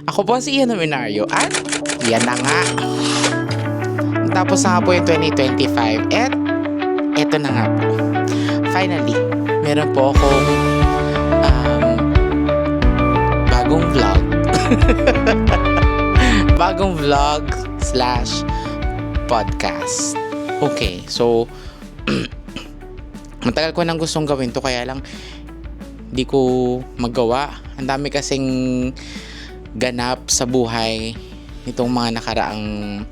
Ako po si Ian Minario at yan na nga. Tapos na nga po yung 2025 at eto na nga po. Finally, meron po akong bagong vlog. Bagong vlog / podcast. Okay, so matagal ko nang gustong gawin to, kaya lang di ko magawa. Ang dami kasing ganap sa buhay nitong mga nakaraang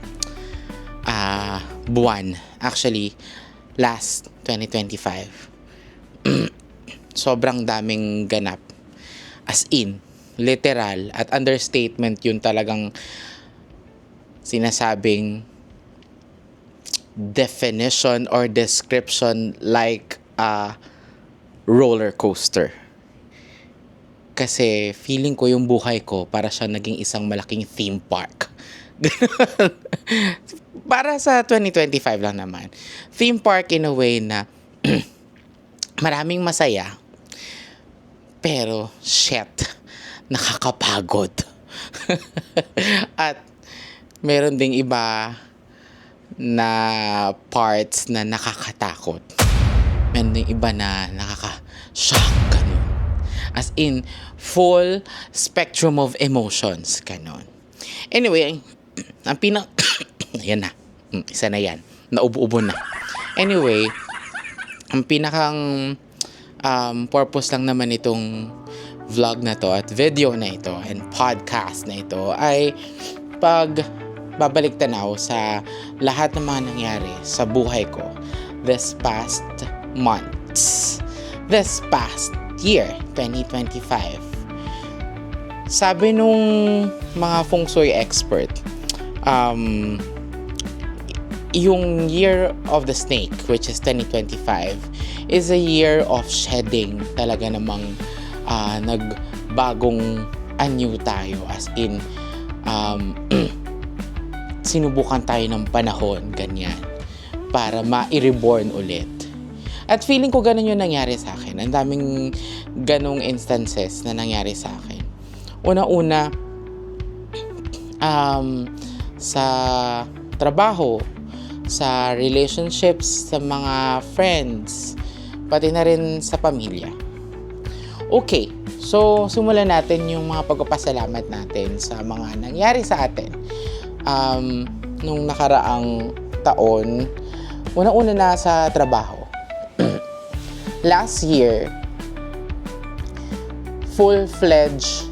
buwan. Actually, last 2025. Sobrang daming ganap. As in, literal at understatement yun, talagang sinasabing definition or description like a roller coaster. Kasi feeling ko yung buhay ko para siya naging isang malaking theme park. Para sa 2025 lang naman. Theme park in a way na maraming masaya, pero shit, nakakapagod. At meron ding iba na parts na nakakatakot. Meron ding iba na nakaka-shock, ganun. As in, full spectrum of emotions, ganun. Anyway, ang ayan na. Isa na yan. Naubo-ubo na. Anyway, ang pinakang purpose lang naman itong vlog na to at video na ito and podcast na ito ay babalik tanaw sa lahat ng mga nangyari sa buhay ko this past months. This past year, 2025. Sabi nung mga feng shui expert, yung year of the snake, which is 2025, is a year of shedding. Talaga namang nagbagong anyo tayo, as in sinubukan tayo ng panahon, ganyan, para ma-reborn ulit. At feeling ko ganun yung nangyari sa akin. Ang daming ganung instances na nangyari sa akin. Una-una, sa trabaho, sa relationships, sa mga friends, pati na rin sa pamilya. Okay, so simulan natin yung mga pagpapasalamat natin sa mga nangyari sa atin nung nakaraang taon. Una-una na sa trabaho. Last year, full-fledged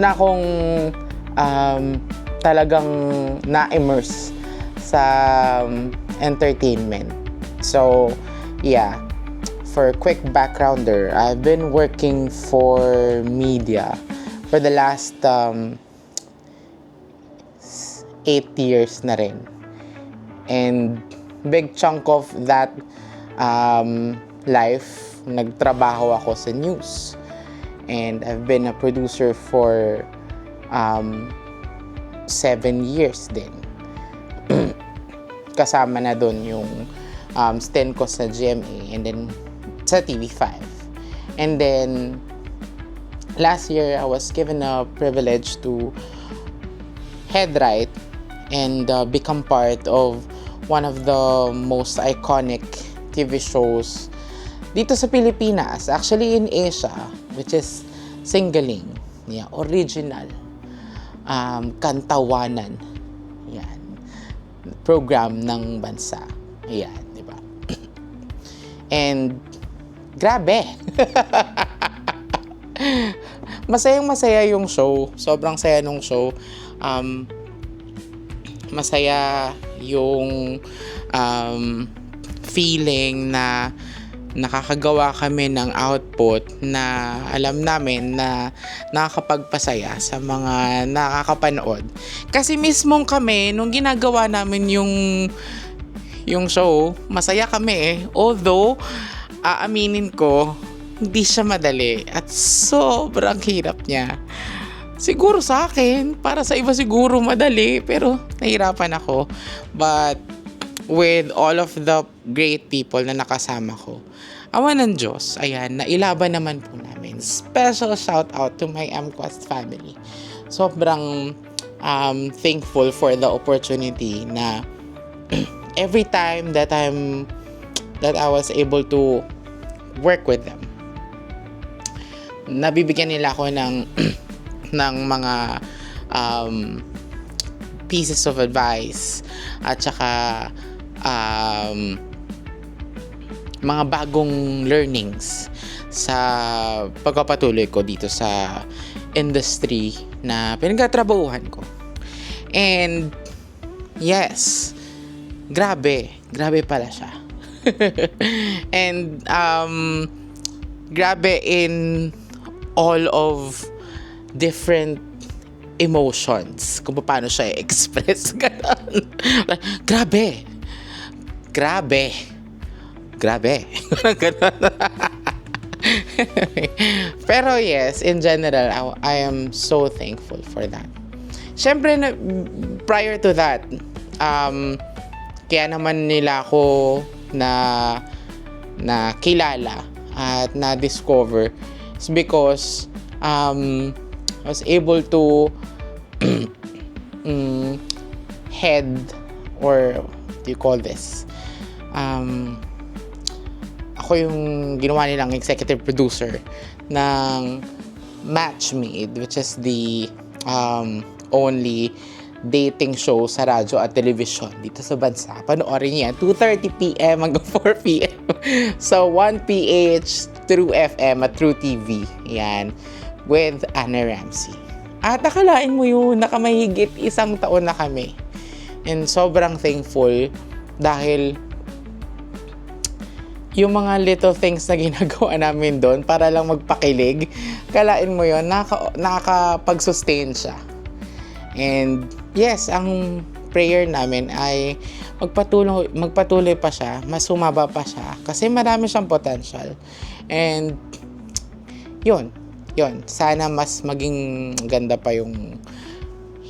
na akong talagang na-immerse sa entertainment. So, yeah, for quick backgrounder, I've been working for media for the last 8 years na rin. And big chunk of that life, nagtrabaho ako sa news. And I've been a producer for 7 years din. Kasama na dun yung stint ko sa GMA and then sa TV5. And then last year, I was given a privilege to head write and become part of one of the most iconic TV shows dito sa Pilipinas, actually in Asia, which is Singaling. Yeah, original. Kantawanan. Yan. Program ng bansa. Ayan, di ba? And grabe. Masayang-masaya yung show. Sobrang saya nung show. Masaya yung feeling na nakakagawa kami ng output na alam namin na nakakapagpasaya sa mga nakakapanood. Kasi mismong kami, nung ginagawa namin yung show, masaya kami eh. Although, aaminin ko, hindi siya madali at sobrang hirap niya. Siguro sa akin, para sa iba siguro madali, pero nahirapan ako. But with all of the great people na nakasama ko, awa ng Diyos, ayan, nailaban naman po namin. special shout out to my MQuest family. Sobrang thankful for the opportunity na every time that I was able to work with them, nabibigyan nila ako ng ng mga pieces of advice at saka mga bagong learnings sa pagpapatuloy ko dito sa industry na pinagtatrabahuhan ko. And yes, grabe pala siya. And grabe in all of different emotions kung paano siya i-express. Grabe. Pero yes, in general, I am so thankful for that. Siyempre, prior to that, kaya naman nila ako na kilala at na-discover is because I was able to head, or what do you call this? Ako yung ginawa nilang executive producer ng Matchmade, which is the only dating show sa radyo at television dito sa bansa. Panoorin yan, 2:30 p.m. hanggang 4 p.m. So, 1PH, True FM at True TV. Yan, with Anna Ramsey. At akalain mo yun, nakamahigit 1 taon na kami. And sobrang thankful dahil yung mga little things na ginagawa namin doon para lang magpakilig, kalain mo yun, nakakapag-sustain siya. And yes, ang prayer namin ay magpatuloy pa siya, mas sumaba pa siya, kasi marami siyang potential. And yun, sana mas maging ganda pa yung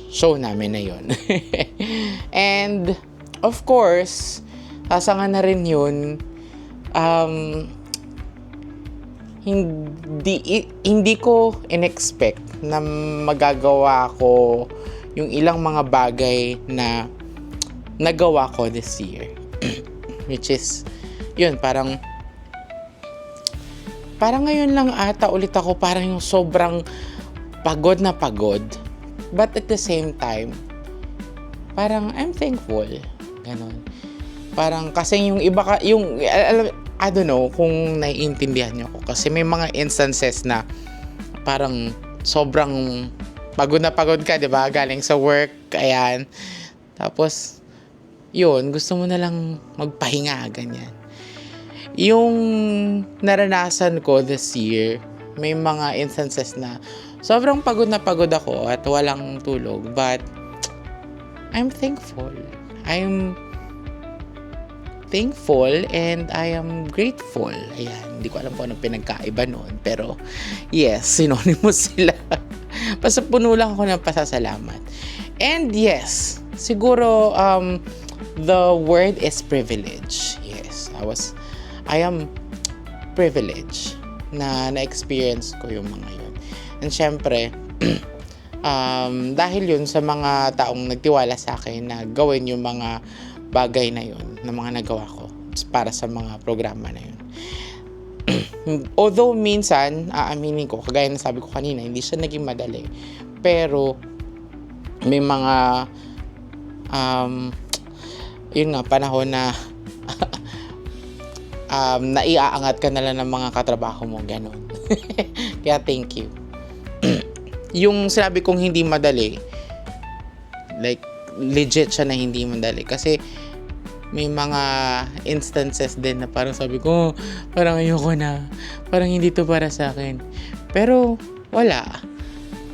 show namin na yun. And of course, sasanga na rin yun, hindi ko in-expect na magagawa ko yung ilang mga bagay na nagawa ko this year. Which is, yun, parang ngayon lang ata ulit ako parang yung sobrang pagod na pagod. But at the same time, parang I'm thankful. Ganon. Parang kasi yung iba I don't know kung naiintindihan niyo ako. Kasi may mga instances na parang sobrang pagod na pagod ka, di ba? Galing sa work, ayan. Tapos, yun, gusto mo na lang magpahinga, ganyan. Yung naranasan ko this year, may mga instances na sobrang pagod na pagod ako at walang tulog. But, I'm thankful. I'm thankful and I am grateful. Ayan, hindi ko alam kung anong pinagkaiba noon. Pero, yes, synonymous sila. Basta puno lang ako ng pasasalamat. And yes, siguro, the word is privilege. Yes, I am privileged na na-experience ko yung mga yun. And syempre, dahil yun sa mga taong nagtiwala sa akin na gawin yung mga bagay na yun, na mga nagawa ko para sa mga programa na yun. Although minsan, aaminin ko, kagaya na sabi ko kanina, hindi siya naging madali. Pero, may mga, yun nga, panahon na naiaangat ka na lang ng mga katrabaho mo, ganun. Kaya thank you. Yung sinabi kong hindi madali, like, legit siya na hindi madali. Kasi, may mga instances din na parang sabi ko, parang ayoko na. Parang hindi to para sa akin. Pero, wala.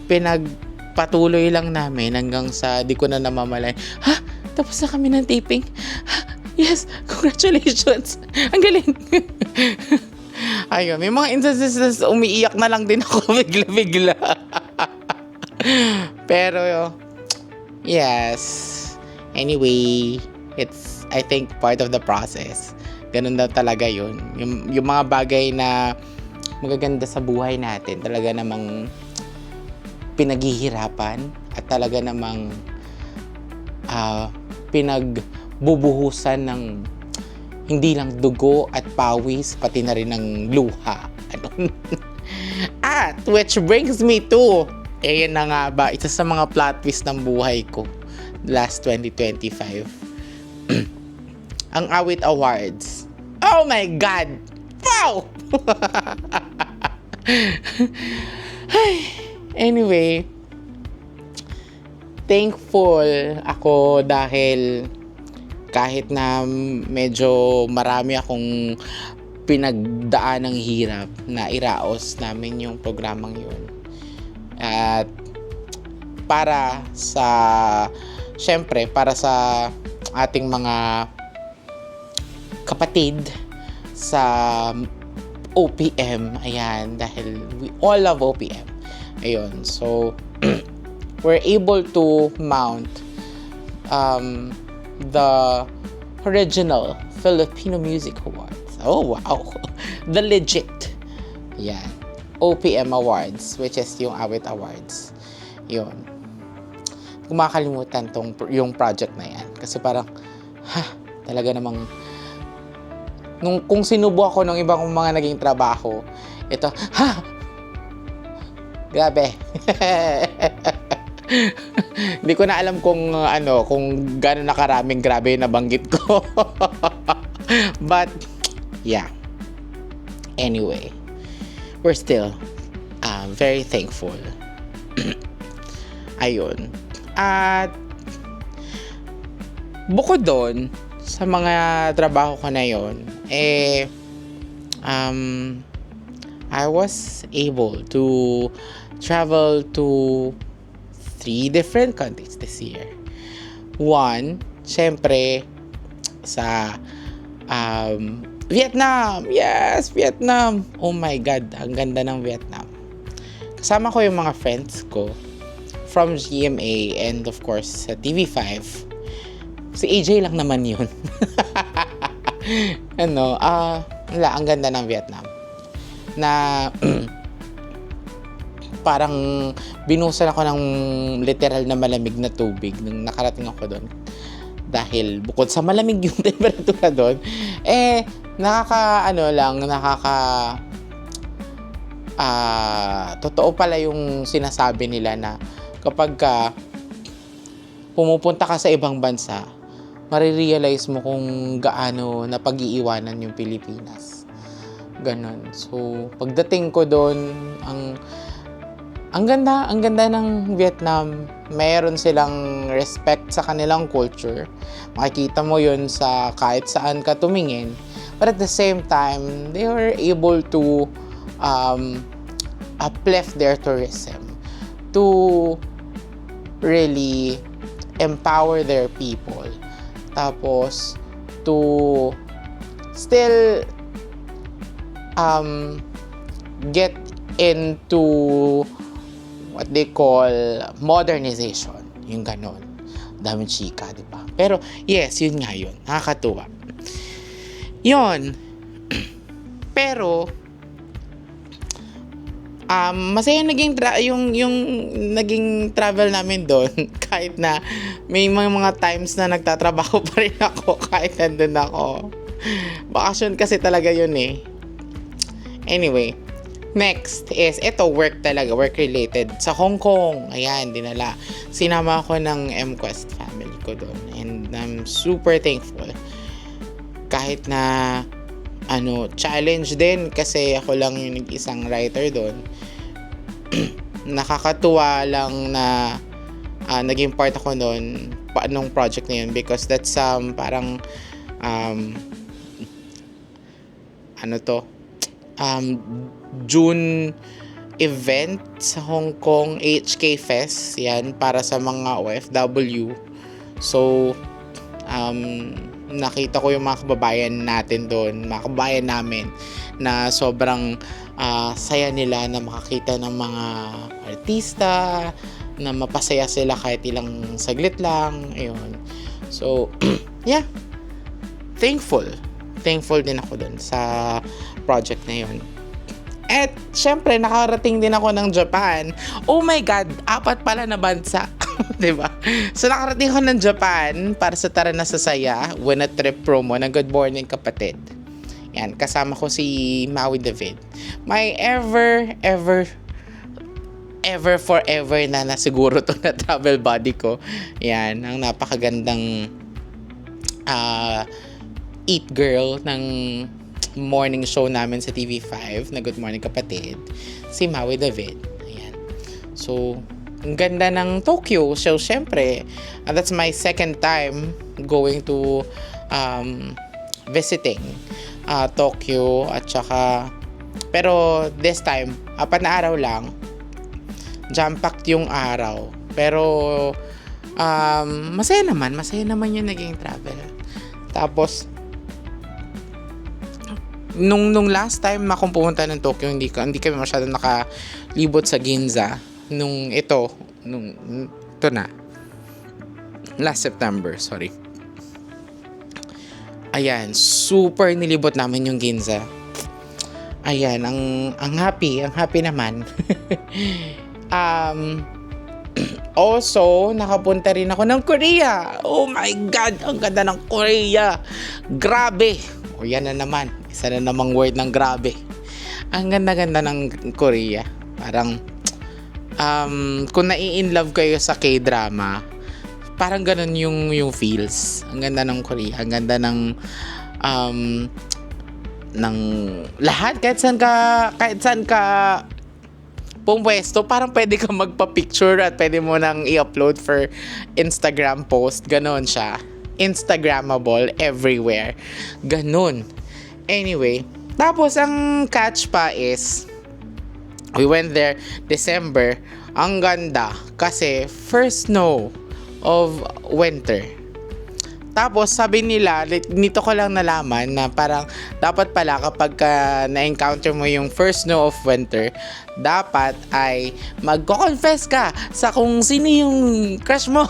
Pinagpatuloy lang namin hanggang sa di ko na namamalay. Ha? Tapos na kami ng taping? Ha? Yes! Congratulations! Ang galing! Ayun, may mga instances na umiiyak na lang din ako bigla-bigla. Pero, yes. Anyway, it's, I think, part of the process. Ganun na talaga yun. Yung mga bagay na magaganda sa buhay natin. Talaga namang pinaghihirapan at talaga namang pinagbubuhusan ng hindi lang dugo at pawis, pati na rin ng luha. At which brings me to, yan na nga ba, isa sa mga plot twist ng buhay ko last 2025. Ang Awit Awards. Oh my God! Wow! Anyway, thankful ako dahil kahit na medyo marami akong pinagdaan ng hirap na iraos namin yung programang yun. At syempre, para sa ating mga kapatid sa OPM, ayan, dahil we all love OPM. Ayun, so we're able to mount the original Filipino Music Awards. Oh, wow. The legit. Yan. OPM Awards, which is yung Awit Awards. Yun. Kumakalimutan yung project na yan. Kasi parang, talaga namang, kung sinubo ako ng ibang mga naging trabaho, ito, grabe. Hindi ko na alam kung gaano na karaming grabe na banggit ko. But yeah. Anyway, we're still very thankful. Ayun. At bukod doon sa mga trabaho ko na yon, I was able to travel to 3 different countries this year. One, syempre, sa Vietnam. Yes, Vietnam. Oh my God, ang ganda ng Vietnam. Kasama ko yung mga friends ko from GMA and of course sa TV5. Si AJ lang naman yun. Ang ganda ng Vietnam. Na parang binusan ako ng literal na malamig na tubig nung nakarating ako doon. Dahil bukod sa malamig yung temperatura doon, totoo pala yung sinasabi nila na kapag pumupunta ka sa ibang bansa, marirealize mo kung gaano napag-iiwanan yung Pilipinas. Ganon. So, pagdating ko doon, ang ganda ng Vietnam. Mayroon silang respect sa kanilang culture. Makikita mo yun sa kahit saan ka tumingin. But at the same time, they were able to uplift their tourism to really empower their people. Tapos, to still get into what they call modernization. Yung ganon. Daming chika, di ba? Pero, yes, yun nga yun. Nakakatuwa. Yun. Pero, masaya naging yung naging travel namin doon kahit na may mga times na nagtatrabaho pa rin ako kahit nandun ako. Bakasyon kasi talaga yun eh. Anyway, next is work talaga, work related sa Hong Kong. Ayan, sinama ako ng MQuest family ko doon and I'm super thankful. Kahit na challenge din kasi ako lang yung isang writer doon. Nakakatuwa lang na naging part ako noon nung project na yun because that's parang June event sa Hong Kong HK Fest. Yan, para sa mga OFW. So, nakita ko yung mga kababayan natin doon, mga kababayan namin na sobrang saya nila na makakita ng mga artista, na mapasaya sila kahit ilang saglit lang. Ayun. So, yeah. Thankful din ako doon sa project na yun. At syempre, nakarating din ako ng Japan. Oh my God, 4 pala na bansa. Diba? So nakarating ako ng Japan para sa Tara na Sasaya Win a Trip promo ng Good Morning Kapatid. Yan, kasama ko si Maui David. My ever forever na siguro to na travel buddy ko. Yan, ang napakagandang eat girl ng morning show namin sa TV5 na Good Morning Kapatid, si Maui David. Ayan. So, ang ganda ng Tokyo. So, syempre, that's my second time going to visiting Tokyo. At saka, pero this time, 4 na araw lang. Jam-packed yung araw. Pero, masaya naman yung naging travel. Tapos, nung last time akong pumunta ng Tokyo, hindi kami masyadong nakalibot sa Ginza. Ito na. Last September, sorry. Ayan, super nilibot namin yung Ginza. Ayan, ang happy naman. Also, nakapunta rin ako ng Korea. Oh my God, ang ganda ng Korea. Grabe. O yan na naman, isa na namang word ng grabe. Ang ganda-ganda ng Korea. Parang, kung nai-inlove kayo sa K-drama, parang ganun yung feels. Ang ganda ng Korea. Ang ganda ng lahat. Kahit saan ka pumwesto, parang pwede ka magpa-picture at pwede mo nang i-upload for Instagram post. Ganon siya. Instagrammable everywhere. Ganun. Anyway, tapos ang catch pa is, we went there December. Ang ganda kasi first snow of winter. Tapos sabi nila, nito ko lang nalaman na parang dapat pala kapag na-encounter mo yung first snow of winter, dapat ay magko-confess ka sa kung sino yung crush mo.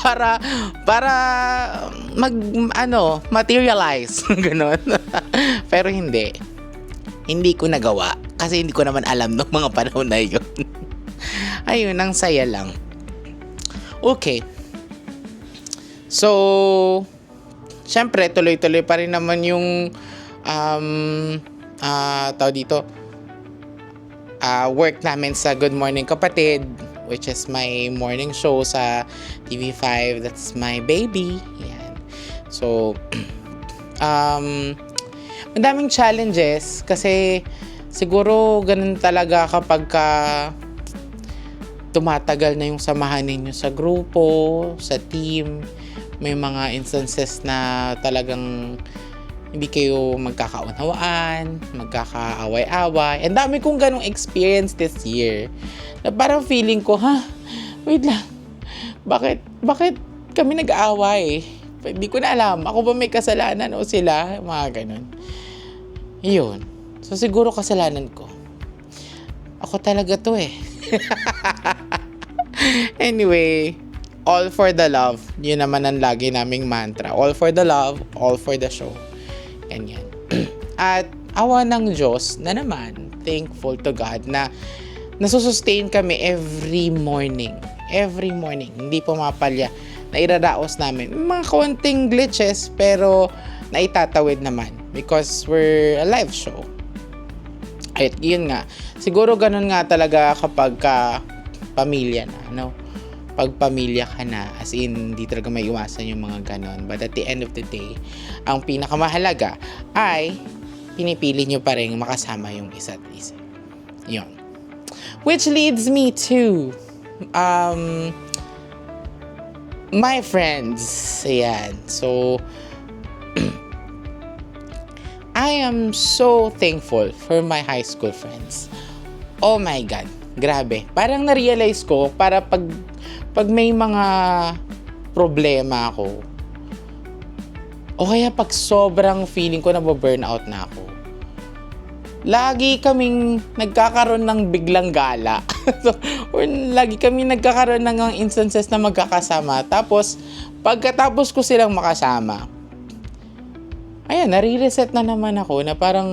para materialize. Ganon. Pero hindi ko nagawa kasi hindi ko naman alam nung mga panahon na yun. Ayun, ang saya lang. Okay. So, syempre, tuloy-tuloy pa rin naman yung work namin sa Good Morning Kapatid, which is my morning show sa TV5. That's my baby. Yan. So, madaming challenges kasi siguro ganun talaga kapag tumatagal na yung samahan ninyo sa grupo, sa team. May mga instances na talagang hindi kayo magkakaunawaan, magkakaaway-away. Ang dami kong ganong experience this year. Na parang feeling ko, wait lang. Bakit kami nag-aaway? Hindi ko na alam. Ako ba may kasalanan o sila? Mga ganon. Yun. So siguro kasalanan ko. Ako talaga to eh. Anyway, all for the love. Yun naman ang lagi naming mantra. All for the love, all for the show. Ganyan. At awa ng Diyos na naman, thankful to God na nasusustain kami every morning. Every morning. Hindi pumapalya. Nairaraos namin. Mga konting glitches pero naitatawid naman because we're a live show. At yun nga. Siguro ganun nga talaga kapag pamilya na, no? Pag pamilya ka na, as in, hindi talaga may iwasan yung mga ganon. But at the end of the day, ang pinakamahalaga ay pinipili nyo pa rin makasama yung isa't isa. Yun. Which leads me to my friends. Ayan. So, I am so thankful for my high school friends. Oh my God. Grabe. Parang na-realize ko, para pag may mga problema ako, o kaya pag sobrang feeling ko na burnout na ako, lagi kaming nagkakaroon ng biglang gala. Or lagi kaming nagkakaroon ng instances na magkakasama. Tapos, pagkatapos ko silang makasama, ayan, nare-reset na naman ako na parang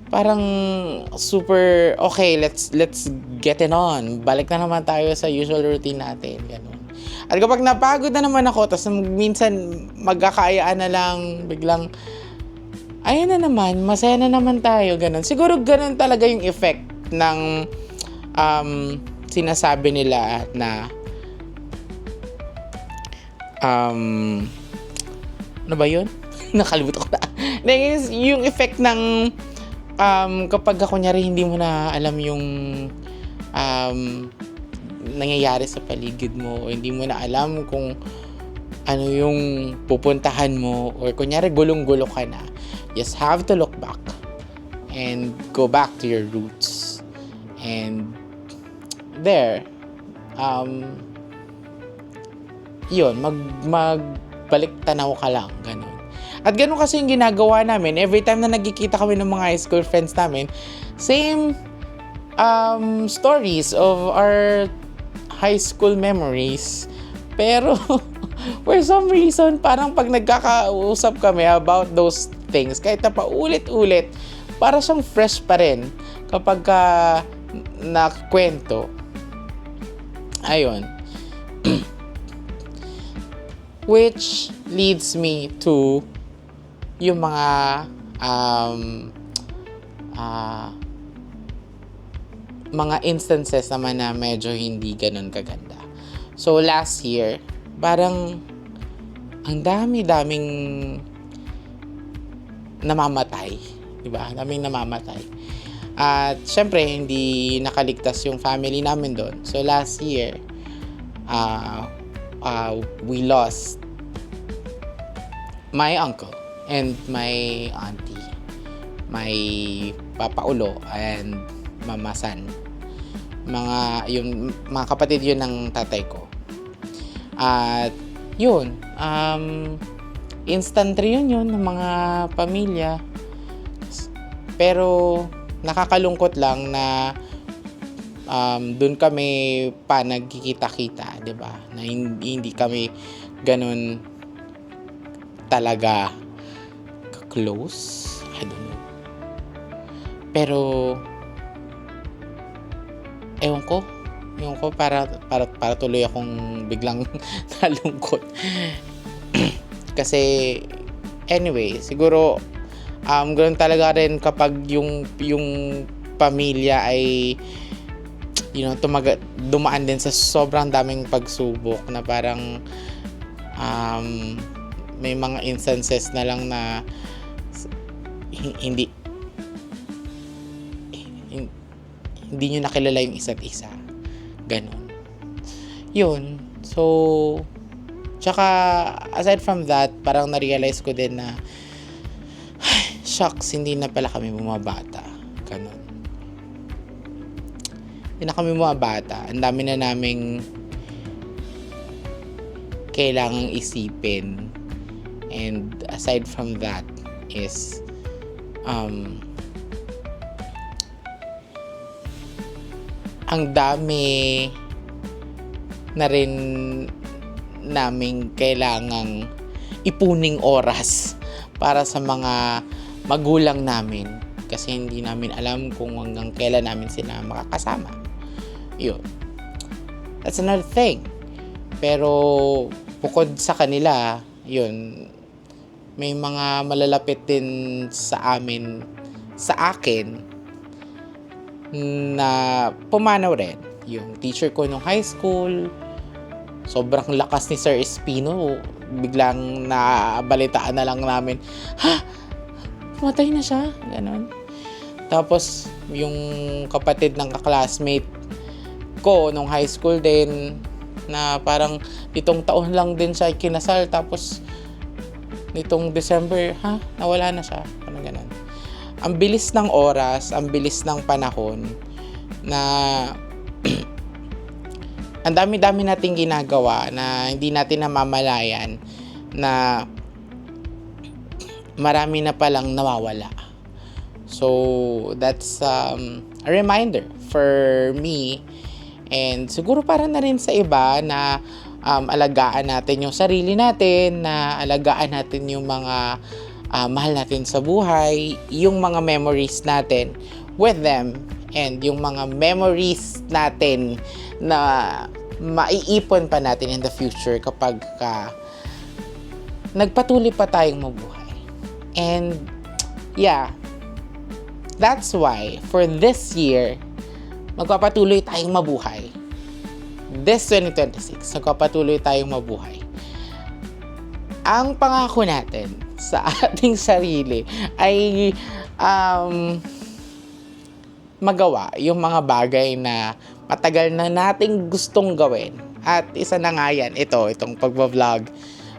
parang super okay, let's get it on. Balik na naman tayo sa usual routine natin, ganun. At kapag napagod na naman ako, tapos minsan magkakaayaan na lang, biglang ayan na naman, masaya na naman tayo, ganun. Siguro ganun talaga yung effect ng sinasabi nila na ano ba yun? Nakalimutan ko na. Yung effect ng kapag kunyari hindi mo na alam yung nangyayari sa paligid mo, o hindi mo na alam kung ano yung pupuntahan mo, or kunyari gulong-gulo ka na, just have to look back and go back to your roots. And there, yun, magbalik tanaw ka lang, ganun. At ganun kasi yung ginagawa namin. Every time na nagkikita kami ng mga high school friends namin, same stories of our high school memories. Pero, for some reason, parang pag nagkakausap kami about those things, kahit na paulit-ulit, para siyang fresh pa rin kapag nakwento. Ayun. Which leads me to yung mga mga instances naman na medyo hindi ganun kaganda. So last year, parang ang daming namamatay, di ba? Daming namamatay. At syempre hindi nakaligtas yung family namin doon. So last year, we lost my uncle and my auntie, my Papa Ulo and Mama San. Mga kapatid yun ng tatay ko. At yun, instant reunion ng mga pamilya. Pero nakakalungkot lang na doon kami pa nagkikita-kita, 'di ba? Na hindi kami ganun talaga close. I don't know. Pero ewan ko para tuloy akong biglang nalungkot. Kasi anyway, siguro ganoon talaga rin kapag yung pamilya ay dumaan din sa sobrang daming pagsubok na parang may mga instances na lang na hindi nyo nakilala yung isa't isa. Ganon. Yun. So, tsaka aside from that, parang na-realize ko din na shucks, hindi na pala kami bumabata. Ganon. Hindi na kami bumabata. Ang dami na naming kailangang isipin. And aside from that is ang dami na rin naming kailangang ipuning oras para sa mga magulang namin, kasi hindi namin alam kung hanggang kailan namin sila makakasama. Yun. That's another thing. Pero bukod sa kanila, yun, may mga malalapit din sa akin na pumanaw rin. Yung teacher ko nung high school, sobrang lakas ni Sir Espino, biglang nabalitaan na lang namin, pumatay na siya, ganon. Tapos yung kapatid ng ka-classmate ko nung high school din, na parang itong taon lang din siya kinasal, tapos nitong December, nawala na siya. Parang ganun. Ang bilis ng oras, ang bilis ng panahon na ang dami-dami nating ginagawa na hindi natin namamalayan na marami na palang nawawala. So, that's a reminder for me, and siguro para na rin sa iba, na alagaan natin yung sarili natin, na alagaan natin yung mga mahal natin sa buhay, yung mga memories natin with them, and yung mga memories natin na maiipon pa natin in the future kapag nagpatuloy pa tayong mabuhay. And yeah, that's why for this year, magpapatuloy tayong mabuhay. This 2026, magpapatuloy tayong mabuhay. Ang pangako natin sa ating sarili ay magawa yung mga bagay na matagal na nating gustong gawin. At isa na nga yan, itong pagbablog,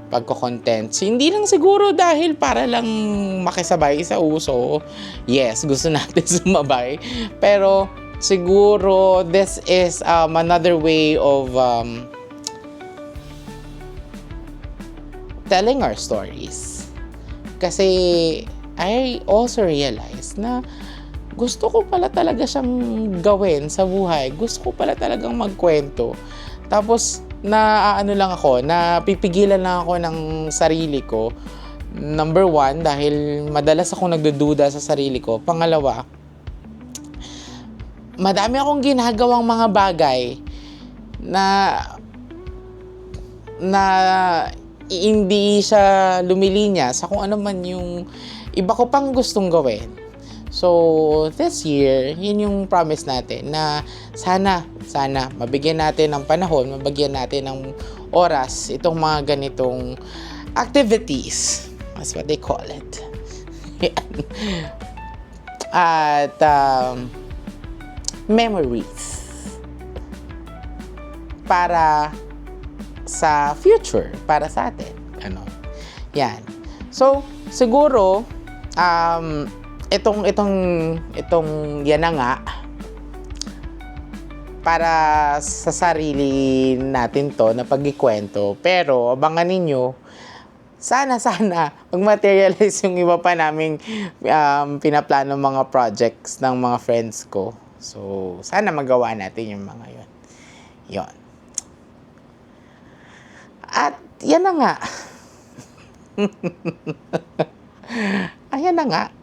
pagko-content. So, hindi lang siguro dahil para lang makisabay sa uso. Yes, gusto natin sumabay. Pero siguro this is another way of telling our stories. Kasi I also realized na gusto ko pala talaga siyang gawin sa buhay. Gusto ko pala talagang magkwento. Tapos napipigilan lang ako ng sarili ko. Number one, dahil madalas akong nagdududa sa sarili ko. Pangalawa, madami akong ginagawang mga bagay na hindi siya lumilinya sa kung ano man yung iba ko pang gustong gawin. So, this year, yun yung promise natin na sana mabigyan natin ng panahon, mabigyan natin ng oras itong mga ganitong activities. That's what they call it. At memories para sa future, para sa atin. Yan. So, siguro, itong yan na nga, para sa sarili natin to na pagkikwento. Pero, abangan ninyo, sana, mag-materialize yung iba pa naming pinaplano mga projects ng mga friends ko. So, sana magawa natin yung mga yon. Yon. At, yan na nga. Ayan na nga.